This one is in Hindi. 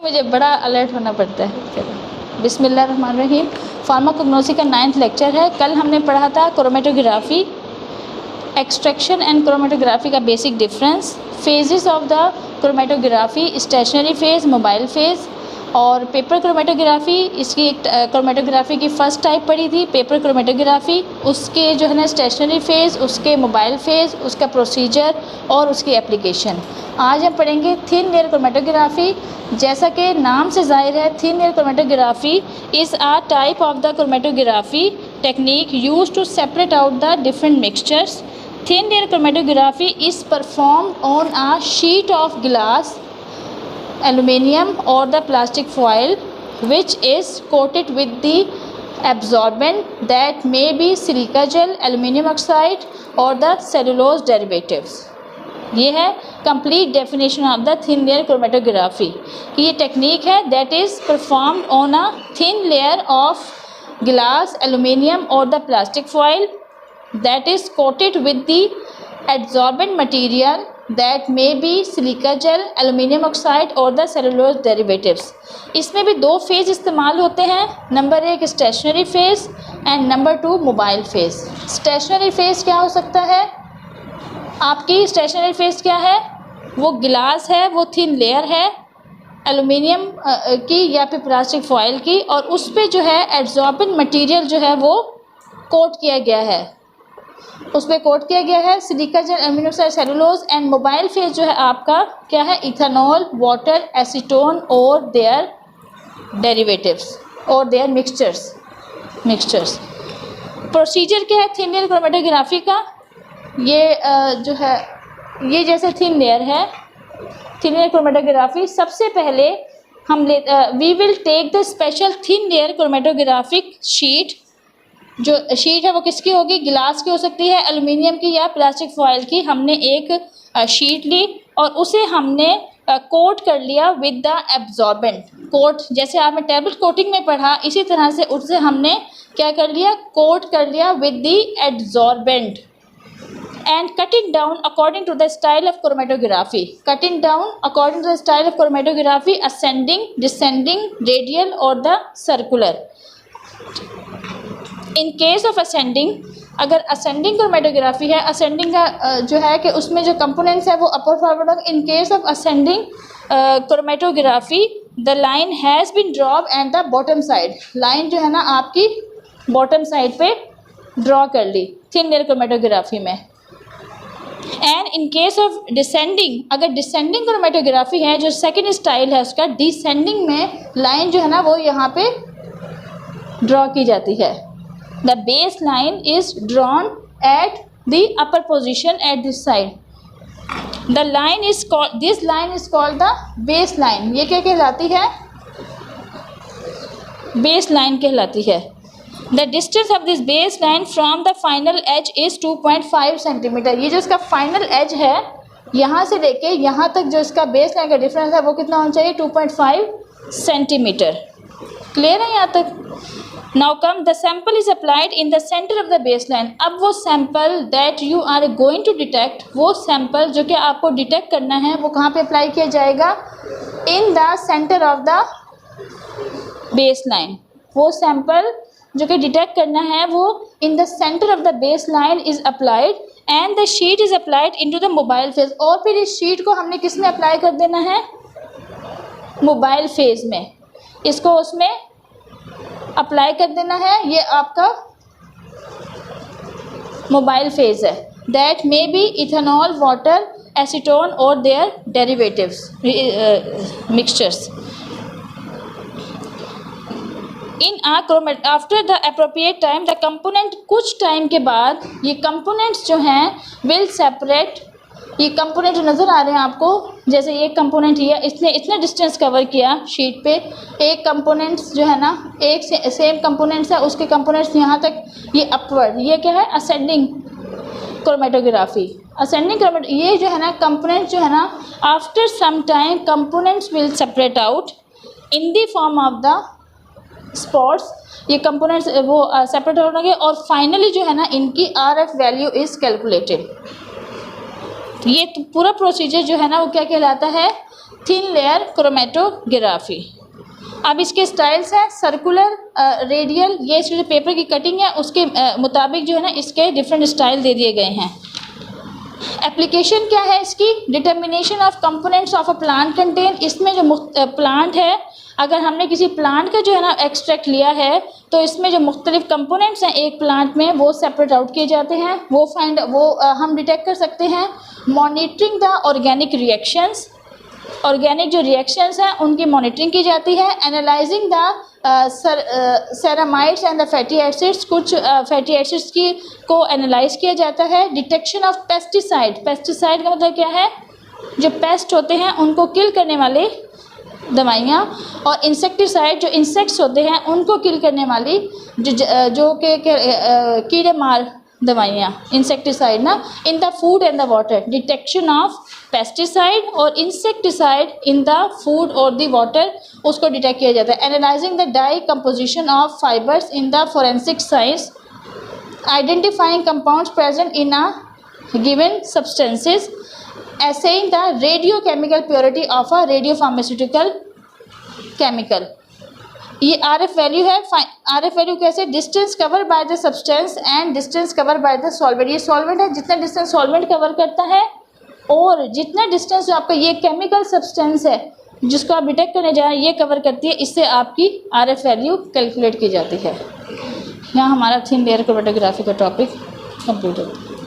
मुझे बड़ा अलर्ट होना पड़ता है। बिस्मिल्लाहिर्रहमानिर्रहीम। फार्माकोग्नोसी का 9th लेक्चर है। कल हमने पढ़ा था क्रोमेटोग्राफी, एक्सट्रैक्शन एंड क्रोमेटोग्राफी का basic difference, phases of the chromatography, stationary phase, mobile phase और पेपर क्रोमेटोग्राफी। इसकी एक क्रोमेटोग्राफी की फ़र्स्ट टाइप पढ़ी थी, पेपर क्रोमेटोग्राफी। उसके जो है ना स्टेशनरी फेज़, उसके मोबाइल फेज़, उसका प्रोसीजर और उसकी एप्लीकेशन। आज हम पढ़ेंगे थिन लेयर क्रोमेटोग्राफी। जैसा कि नाम से जाहिर है, thin layer chromatography is a type of the chromatography technique used to separate out the different mixtures. Thin layer chromatography is performed on a sheet of glass, aluminium or the plastic foil which is coated with the absorbent that may be silica gel, aluminum oxide or the cellulose derivatives। ये है complete definition of the thin layer chromatography कि ये टेक्निक है that is performed on a thin layer of glass, aluminium और the plastic foil that is coated with the adsorbent material that may be silica gel, aluminum oxide और the cellulose derivatives। इसमें भी दो फेज़ इस्तेमाल होते हैं, number 1 stationary phase and number 2 mobile phase. Stationary phase क्या हो सकता है? आपकी स्टेशनरी फेज़ क्या है? वो गिलास है, वो थिन लेयर है एलुमिनियम की या फिर प्लास्टिक फॉइल की, और उस पर जो है एड्सॉर्बेंट मटेरियल जो है वो कोट किया गया है, उस पर कोट किया गया है silica gel, aluminium oxide, cellulose. And mobile phase जो है आपका क्या है? इथेनॉल, वाटर, एसीटोन और देयर डेरिवेटिव्स और देयर मिक्सचर्स। प्रोसीजर क्या है थिन लेयर क्रोमेटोग्राफी का? ये जो है ये जैसे थिन लेयर है, थिन लेयर क्रोमेटोग्राफी। सबसे पहले हम we will take the special thin layer chromatographic sheet. जो शीट है वो किसकी होगी? गिलास की हो सकती है, एल्युमिनियम की या प्लास्टिक फॉइल की। हमने एक शीट ली और उसे हमने कोट कर लिया विद द एब्जॉर्बेंट। कोट जैसे आपने टैबलेट कोटिंग में पढ़ा, इसी तरह से उससे हमने क्या कर लिया? कोट कर लिया with the absorbent and cutting down according to the style of chromatography. Cutting down according to the style of chromatography, ascending, descending, radial और the circular. In case of ascending, अगर असेंडिंग क्रोमेटोग्राफी है, असेंडिंग का जो है कि उसमें जो कंपोनेंट्स है वो अपर फॉरवर्ड होगा। In case of ascending chromatography the line has been drop and the bottom side, line जो है ना आपकी बॉटम साइड पे ड्रॉ कर ली थिन लेयर क्रोमेटोग्राफी में। And in case of descending, अगर डिसेंडिंग क्रोमेटोग्राफी है, जो सेकेंड स्टाइल है उसका, डिसेंडिंग में लाइन जो है ना वो यहाँ पे ड्रॉ की जाती है। The baseline is drawn at the upper position at this side. The line is called, this line is called the baseline। ये क्या कहलाती है? baseline कहलाती है। The distance of this baseline from the final edge is 2.5 centimetre. ये जो इसका फाइनल एज है, यहाँ से लेके यहाँ तक जो इसका बेसलाइन का डिफरेंस है वो कितना होना चाहिए? 2.5 सेंटीमीटर। क्लियर है यहाँ तक? Now come the sample is applied in the center of the baseline। अब वो sample that you are going to detect, वो सैंपल जो कि आपको डिटेक्ट करना है वो कहाँ पे अप्लाई किया जाएगा? In the center of the baseline। वो सैंपल जो कि डिटेक्ट करना है वो in the center of the baseline is applied and the sheet is applied into the mobile phase। और फिर इस शीट को हमने किस में अप्लाई कर देना है? मोबाइल फेज में। इसको उसमें अप्लाई कर देना है। ये आपका मोबाइल फेज है। That may be ethanol, water, acetone और their derivatives mixtures. In after the appropriate time the component, कुछ टाइम के बाद ये कंपोनेंट्स जो हैं विल सेपरेट। ये कंपोनेंट जो नज़र आ रहे हैं आपको, जैसे ये कंपोनेंट ये इसने इतना डिस्टेंस कवर किया शीट पे, एक कंपोनेंट्स जो है ना एक सेम कंपोनेंट्स है, उसके कंपोनेंट्स यहाँ तक, ये अपवर्ड, ये क्या है? Ascending chromatography. असेंडिंग ये जो है ना कंपोनेंट्स जो है ना after some time components will separate out in the form of the spots. ये कंपोनेंट्स वो सेपरेट होंगे और फाइनली जो है ना इनकी RF वैल्यू इज़ कैलकुलेटेड। ये पूरा प्रोसीजर जो है ना वो क्या कहलाता है? Thin layer chromatography. अब इसके स्टाइल्स हैं सर्कुलर, रेडियल, ये इसके जो पेपर की कटिंग है उसके मुताबिक जो है ना इसके डिफरेंट स्टाइल दे दिए गए हैं। एप्लीकेशन क्या है इसकी? Determination of components of a plant contain, इसमें जो प्लांट है, अगर हमने किसी प्लांट का जो है ना एक्सट्रैक्ट लिया है तो इसमें जो मुख्तलिफ कंपोनेंट्स हैं एक प्लांट में वो सेपरेट आउट किए जाते हैं, वो हम डिटेक्ट कर सकते हैं। Monitoring the organic reactions, organic जो रिएक्शंस हैं उनकी मॉनिटरिंग की जाती है। Analysing the ceramides and the fatty acids, कुछ फैटी एसिड्स की को एनालाइज किया जाता है। डिटेक्शन ऑफ पेस्टिसाइड, पेस्टिसाइड का मतलब क्या है? जो पेस्ट होते हैं उनको किल करने वाले दवाइयाँ, और इंसेक्टिसाइड जो इंसेक्ट्स होते हैं उनको किल करने वाली जो कीड़े मार दवाइयाँ, इंसेक्टिसाइड ना। In the food and the water, detection of pesticide और इंसेक्टिसाइड इन द फूड और द वाटर, उसको डिटेक्ट किया जाता है। Analysing the dye composition of fibres in the forensic science, identifying compounds present in a given substances, assaying the radiochemical purity of a radiopharmaceutical chemical। ये RF वैल्यू है। RF वैल्यू कैसे? Distance cover by the substance and distance cover by the solvent. ये सॉल्वेंट है, जितना डिस्टेंस सॉल्वेंट कवर करता है और जितना डिस्टेंस जो आपका ये केमिकल सब्सटेंस है जिसको आप डिटेक्ट करने जा रहे हैं ये कवर करती है, इससे आपकी RF वैल्यू कैलकुलेट की जाती है। यहाँ हमारा थिन लेयर क्रोमेटोग्राफी का टॉपिक कंप्लीट होता है।